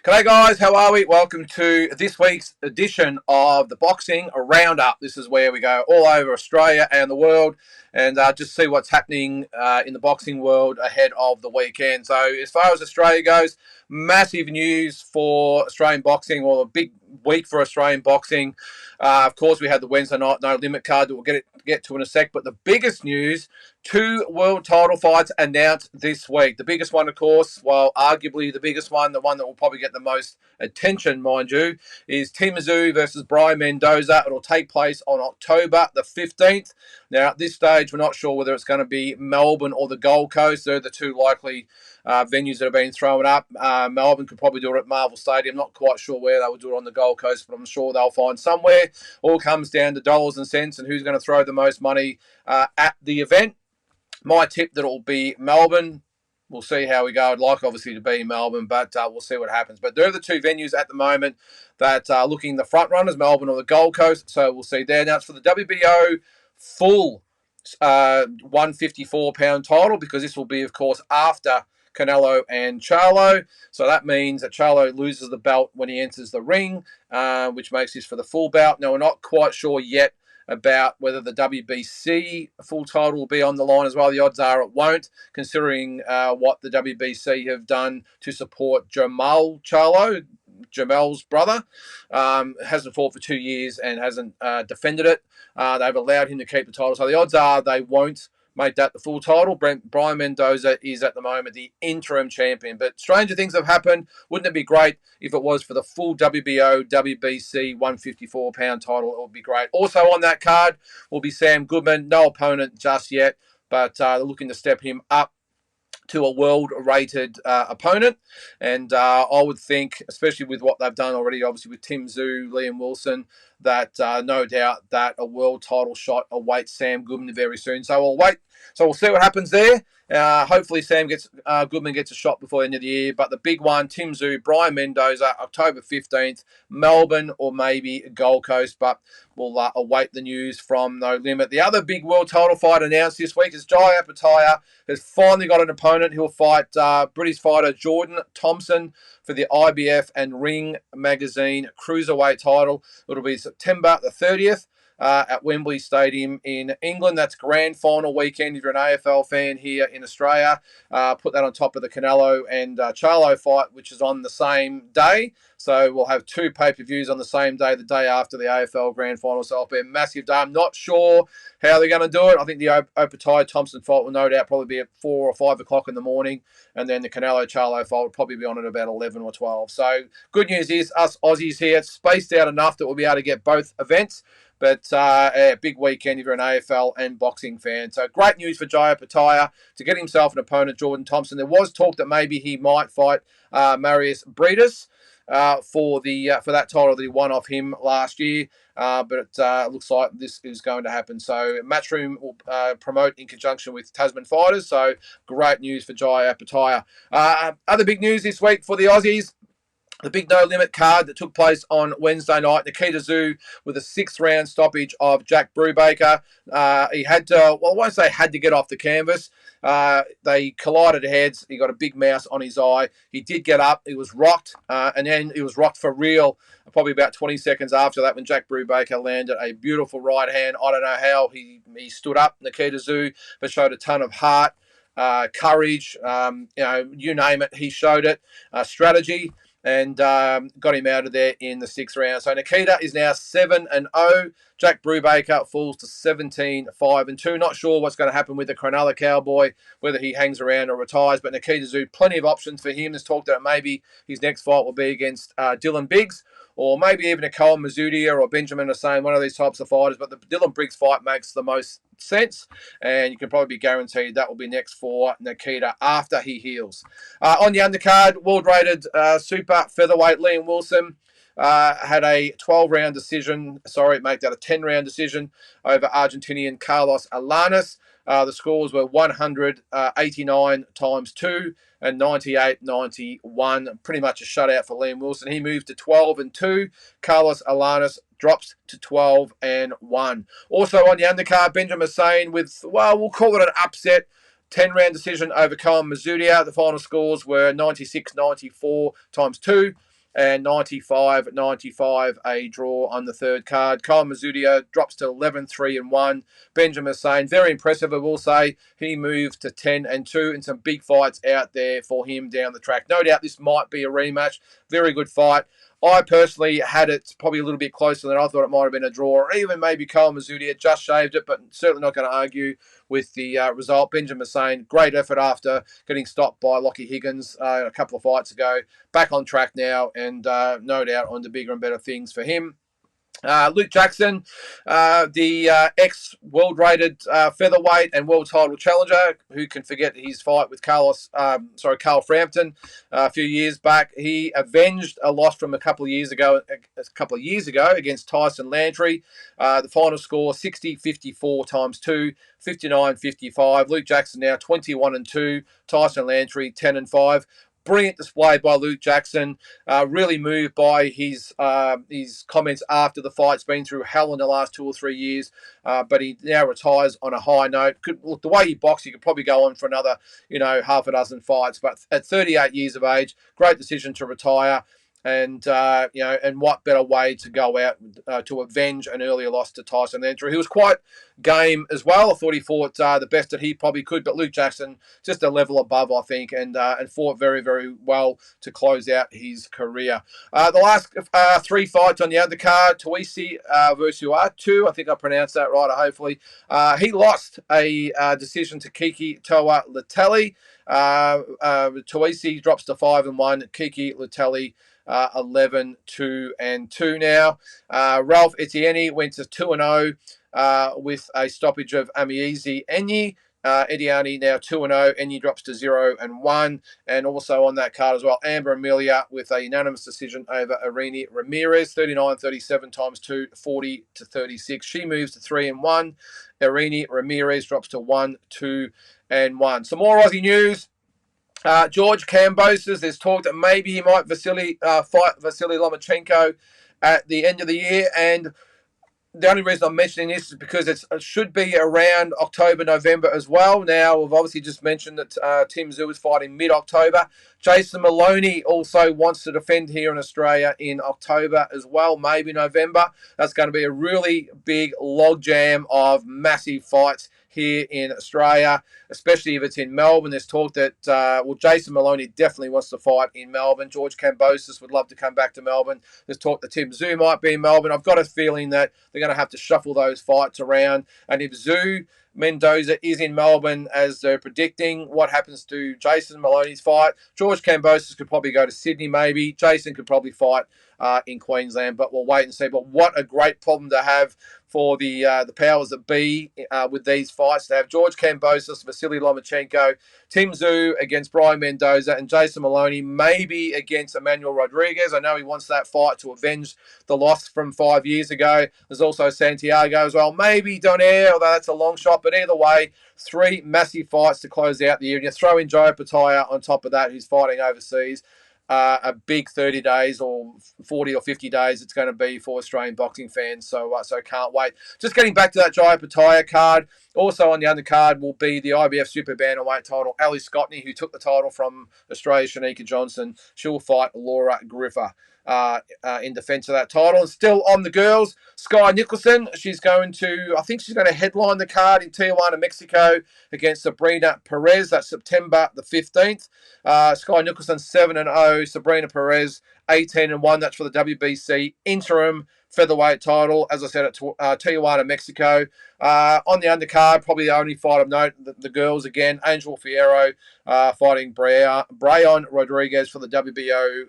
G'day guys, how are we? Welcome to this week's edition of the Boxing Roundup. This is where we go all over Australia and the world and just see what's happening in the boxing world ahead of the weekend. So as far as Australia goes, massive news for Australian boxing, or a big week for Australian boxing. Of course, we had the Wednesday night no limit card that we'll get to in a sec, but the biggest news, two world title fights announced this week. The biggest one, of course, well, arguably the biggest one, the one that will probably get the most attention, mind you, is Tim Tszyu versus Brian Mendoza. It'll take place on October the 15th. Now, at this stage, we're not sure whether it's going to be Melbourne or the Gold Coast. They're the two likely venues that have been thrown up. Melbourne could probably do it at Marvel Stadium. Not quite sure where they will do it on the Gold Coast, but I'm sure they'll find somewhere. All comes down to dollars and cents and who's going to throw the most money at the event. My tip that it will be Melbourne. We'll see how we go. I'd like, obviously, to be in Melbourne, but we'll see what happens. But they're the two venues at the moment that are looking the front runners, Melbourne or the Gold Coast. So we'll see there. Now, it's for the WBO full 154-pound title, because this will be, of course, after Canelo and Charlo. So that means that Charlo loses the belt when he enters the ring, which makes this for the full bout. Now, we're not quite sure yet about whether the WBC full title will be on the line as well. The odds are it won't, considering what the WBC have done to support Jamal Charlo, Jamal's brother. Hasn't fought for 2 years and hasn't defended it. They've allowed him to keep the title. So the odds are they won't make that the full title. Brian Mendoza is at the moment the interim champion. But stranger things have happened. Wouldn't it be great if it was for the full WBO, WBC 154-pound title? It would be great. Also on that card will be Sam Goodman. No opponent just yet, but they're looking to step him up to a world-rated opponent. And I would think, especially with what they've done already, obviously with Tim Tszyu, Liam Wilson, that no doubt that a world title shot awaits Sam Goodman very soon. So we'll wait. So we'll see what happens there. Hopefully Goodman gets a shot before the end of the year. But the big one, Tim Tszyu, Brian Mendoza, October 15th, Melbourne or maybe Gold Coast. But we'll await the news from No Limit. The other big world title fight announced this week is Jai Apataya has finally got an opponent. He'll fight British fighter Jordan Thompson for the IBF and Ring Magazine Cruiserweight title. It'll be September the 30th. At Wembley Stadium in England. That's grand final weekend if you're an AFL fan here in Australia. Put that on top of the Canelo and Charlo fight, which is on the same day. So we'll have two pay-per-views on the same day, the day after the AFL grand final. So it'll be a massive day. I'm not sure how they're going to do it. I think the Opataya-Thompson fight will no doubt probably be at 4 or 5 o'clock in the morning. And then the Canelo-Charlo fight will probably be on at about 11 or 12. So good news is us Aussies here, it's spaced out enough that we'll be able to get both events. But a big weekend if you're an AFL and boxing fan. So great news for Jai Apataya to get himself an opponent, Jordan Thompson. There was talk that maybe he might fight Marius Briedis for that title that he won off him last year. But it looks like this is going to happen. So Matchroom will promote in conjunction with Tasman Fighters. So great news for Jai Apataya. Other big news this week for the Aussies. The big no-limit card that took place on Wednesday night, Nikita Tszyu with a 6th-round stoppage of Jack Brubaker. He had to, well, I won't say had to get off the canvas. They collided heads. He got a big mouse on his eye. He did get up. He was rocked, and then he was rocked for real probably about 20 seconds after that when Jack Brubaker landed a beautiful right hand. I don't know how he stood up, Nikita Tszyu, but showed a ton of heart, courage, you name it. He showed it, strategy, and got him out of there in the 6th round. So Nikita is now 7-0. Jack Brubaker falls to 17-5-2. Not sure what's going to happen with the Cronulla Cowboy, whether he hangs around or retires. But Nikita Tszyu, plenty of options for him. There's talk that maybe his next fight will be against Dylan Biggs, or maybe even a Colin Mazzutia or Benjamin Hussein, one of these types of fighters. But the Dylan Briggs fight makes the most sense, and you can probably be guaranteed that will be next for Nikita after he heals. On the undercard, world-rated super featherweight Liam Wilson had a 12-round decision. Make that a 10-round decision over Argentinian Carlos Alanis. The scores were 189 times 2 and 98-91. Pretty much a shutout for Liam Wilson. He moved to 12-2. Carlos Alanis drops to 12-1. Also on the undercard, Benjamin Hussein with, well, we'll call it an upset. 10-round decision over Kyle Mazudia. The final scores were 96-94 times 2 and 95-95, a draw on the third card. Kyle Mazudia drops to 11-3-1. Benjamin Hussein, very impressive, I will say. He moved to 10-2 and some big fights out there for him down the track. No doubt this might be a rematch. Very good fight. I personally had it probably a little bit closer than I thought it might have been a draw, or even maybe Kyle Mazudia just shaved it, but certainly not going to argue with the result. Benjamin Hussein, great effort after getting stopped by Lockie Higgins a couple of fights ago. Back on track now, and no doubt on to bigger and better things for him. Luke Jackson, the ex-world-rated featherweight and world title challenger, who can forget his fight with Carl Frampton a few years back. He avenged a loss from a couple of years ago against Tyson Lantry. The final score 60-54 times 2, 59-55. Luke Jackson now 21-2. Tyson Lantry 10-5. Brilliant display by Luke Jackson. Really moved by his comments after the fight. It's been through hell in the last 2 or 3 years, but he now retires on a high note. Look, the way he boxed, he could probably go on for another, half a dozen fights. But at 38 years of age, great decision to retire. And and what better way to go out to avenge an earlier loss to Tyson Lantry? He was quite game as well. I thought he fought the best that he probably could, but Luke Jackson just a level above, I think, and fought very, very well to close out his career. The last 3 fights on the undercard: Tuisi versus Uatu. I think I pronounced that right. Hopefully, he lost a decision to Kiki Toa Latelli. Tuisi drops to 5-1. Kiki Latelli 11-2 now. Ralph Etienne went to 2-0 with a stoppage of Amiezi Enyi. Ediani now 2-0. Enyi drops to 0-1. And also on that card as well, Amber Amelia with a unanimous decision over Irene Ramirez, 39-37 times 2, 40-36. She moves to 3-1. Irene Ramirez drops to 1-2-1. Some more Aussie news. George Kambosos, there's talk that maybe he might fight Vasily Lomachenko at the end of the year. And the only reason I'm mentioning this is because it should be around October, November as well. Now, we've obviously just mentioned that Tim Tszyu is fighting mid-October. Jason Maloney also wants to defend here in Australia in October as well, maybe November. That's going to be a really big logjam of massive fights here in Australia, especially if it's in Melbourne. There's talk that, Jason Maloney definitely wants to fight in Melbourne. George Kambosos would love to come back to Melbourne. There's talk that Tim Tszyu might be in Melbourne. I've got a feeling that they're going to have to shuffle those fights around. And if Tszyu Mendoza is in Melbourne, as they're predicting, what happens to Jason Maloney's fight? George Kambosos could probably go to Sydney, maybe. Jason could probably fight in Queensland, but we'll wait and see. But what a great problem to have for the powers that be with these fights, to have George Kambosos, Vasily Lomachenko, Tim Tszyu against Brian Mendoza, and Jason Maloney maybe against Emmanuel Rodriguez. I know he wants that fight to avenge the loss from 5 years ago. There's also Santiago as well. Maybe Donaire, although that's a long shot. But either way, 3 massive fights to close out the year. And you throw in Joe Pataya on top of that, who's fighting overseas. A big 30 days or 40 or 50 days it's going to be for Australian boxing fans. So can't wait. Just getting back to that Jaya Pataya card. Also on the undercard will be the IBF Super Bantamweight title. Ali Scottney, who took the title from Australia's Shanika Johnson, she'll fight Laura Griffer in defence of that title. And still on the girls, Sky Nicholson. I think she's going to headline the card in Tijuana, Mexico against Sabrina Perez. That's September the 15th. Sky Nicholson 7-0. Sabrina Perez 18-1. That's for the WBC interim featherweight title, as I said, at Tijuana, Mexico. On the undercard, probably the only fight of note, the girls again, Angel Fierro fighting Brayon Rodriguez for the WBO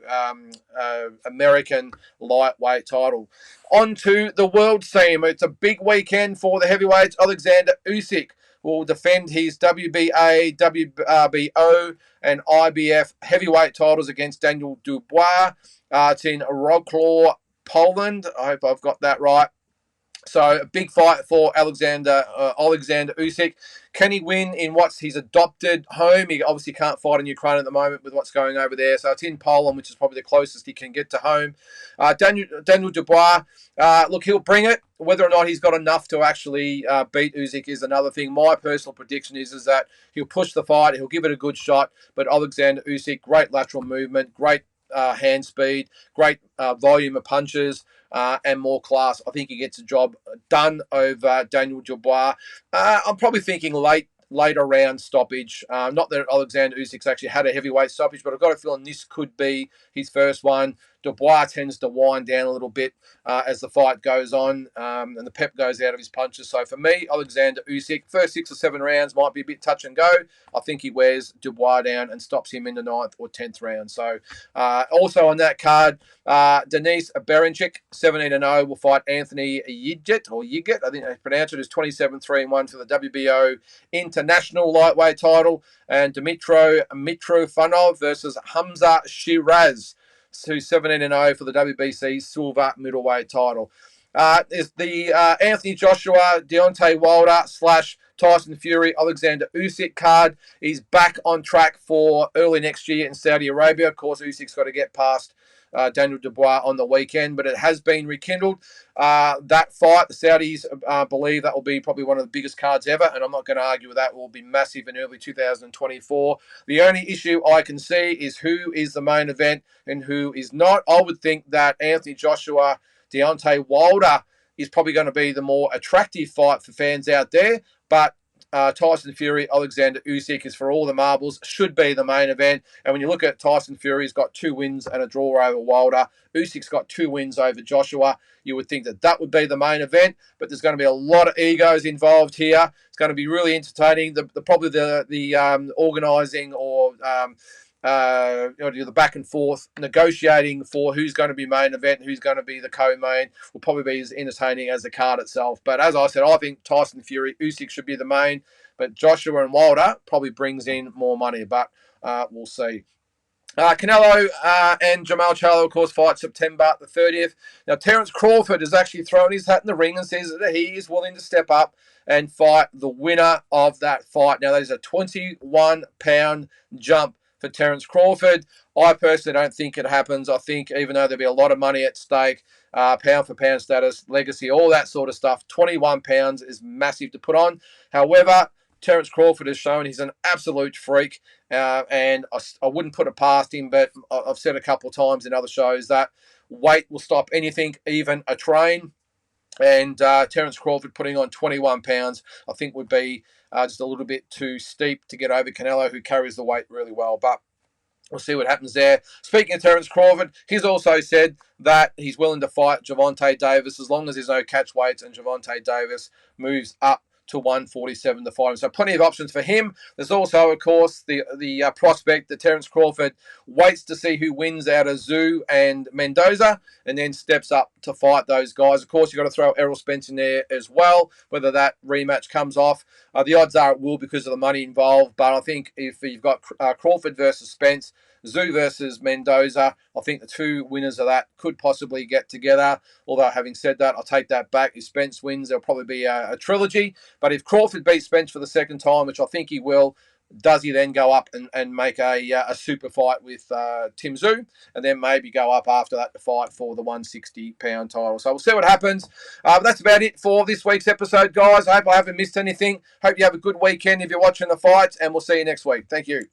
American lightweight title. On to the world scene. It's a big weekend for the heavyweights. Alexander Usyk will defend his WBA, WBO, and IBF heavyweight titles against Daniel Dubois. It's in Wrocław, Poland. I hope I've got that right. So a big fight for Alexander Usyk. Can he win in what's his adopted home? He obviously can't fight in Ukraine at the moment with what's going over there. So it's in Poland, which is probably the closest he can get to home. Daniel Dubois, look, he'll bring it. Whether or not he's got enough to actually beat Usyk is another thing. My personal prediction is that he'll push the fight. He'll give it a good shot. But Alexander Usyk, great lateral movement, great hand speed, great volume of punches, and more class. I think he gets a job done over Daniel Dubois. I'm probably thinking later round stoppage. Not that Alexander Usyk's actually had a heavyweight stoppage, but I've got a feeling this could be his first one. Dubois tends to wind down a little bit as the fight goes on, and the pep goes out of his punches. So for me, Alexander Usyk, first 6 or 7 rounds might be a bit touch and go. I think he wears Dubois down and stops him in the 9th or 10th round. So also on that card, Denise Berencik, 17-0, will fight Anthony Yigit, I think they pronounce it as 27-3-1 for the WBO International Lightweight title, and Dmitro Mitrofanov versus Hamza Shiraz, who's 17-0 for the WBC Silver Middleweight title. Is the Anthony Joshua, Deontay Wilder / Tyson Fury, Alexander Usyk card. He's back on track for early next year in Saudi Arabia. Of course, Usyk's got to get past Daniel Dubois on the weekend, but it has been rekindled. That fight, the Saudis believe that will be probably one of the biggest cards ever, and I'm not going to argue with that. It will be massive in early 2024. The only issue I can see is who is the main event and who is not. I would think that Anthony Joshua, Deontay Wilder is probably going to be the more attractive fight for fans out there, but Tyson Fury, Alexander Usyk is for all the marbles, should be the main event. And when you look at Tyson Fury, he's got 2 wins and a draw over Wilder. Usyk's got 2 wins over Joshua. You would think that would be the main event, but there's going to be a lot of egos involved here. It's going to be really entertaining. Probably the organising or the back and forth negotiating for who's going to be main event and who's going to be the co-main will probably be as entertaining as the card itself. But as I said, I think Tyson Fury, Usyk should be the main, but Joshua and Wilder probably brings in more money, but we'll see. Canelo and Jamal Charlo, of course, fight September the 30th. Now, Terence Crawford has actually thrown his hat in the ring and says that he is willing to step up and fight the winner of that fight. Now, that is a 21-pound jump for Terence Crawford. I personally don't think it happens. I think even though there'll be a lot of money at stake, pound for pound status, legacy, all that sort of stuff, 21 pounds is massive to put on. However, Terence Crawford has shown he's an absolute freak, and I wouldn't put it past him, but I've said a couple of times in other shows that weight will stop anything, even a train. And Terence Crawford putting on 21 pounds, I think would be just a little bit too steep to get over Canelo, who carries the weight really well. But we'll see what happens there. Speaking of Terence Crawford, he's also said that he's willing to fight Gervonta Davis as long as there's no catch weights and Gervonta Davis moves up to 147 to fight him. So plenty of options for him. There's also, of course, the prospect that Terence Crawford waits to see who wins out of Tszyu and Mendoza and then steps up to fight those guys. Of course, you've got to throw Errol Spence in there as well, whether that rematch comes off. The odds are it will because of the money involved, but I think if you've got Crawford versus Spence, Tszyu versus Mendoza, I think the 2 winners of that could possibly get together. Although, having said that, I'll take that back. If Spence wins, there'll probably be a trilogy. But if Crawford beats Spence for the second time, which I think he will, does he then go up and make a super fight with Tim Tszyu and then maybe go up after that to fight for the 160-pound title? So we'll see what happens. But that's about it for this week's episode, guys. I hope I haven't missed anything. Hope you have a good weekend if you're watching the fights, and we'll see you next week. Thank you.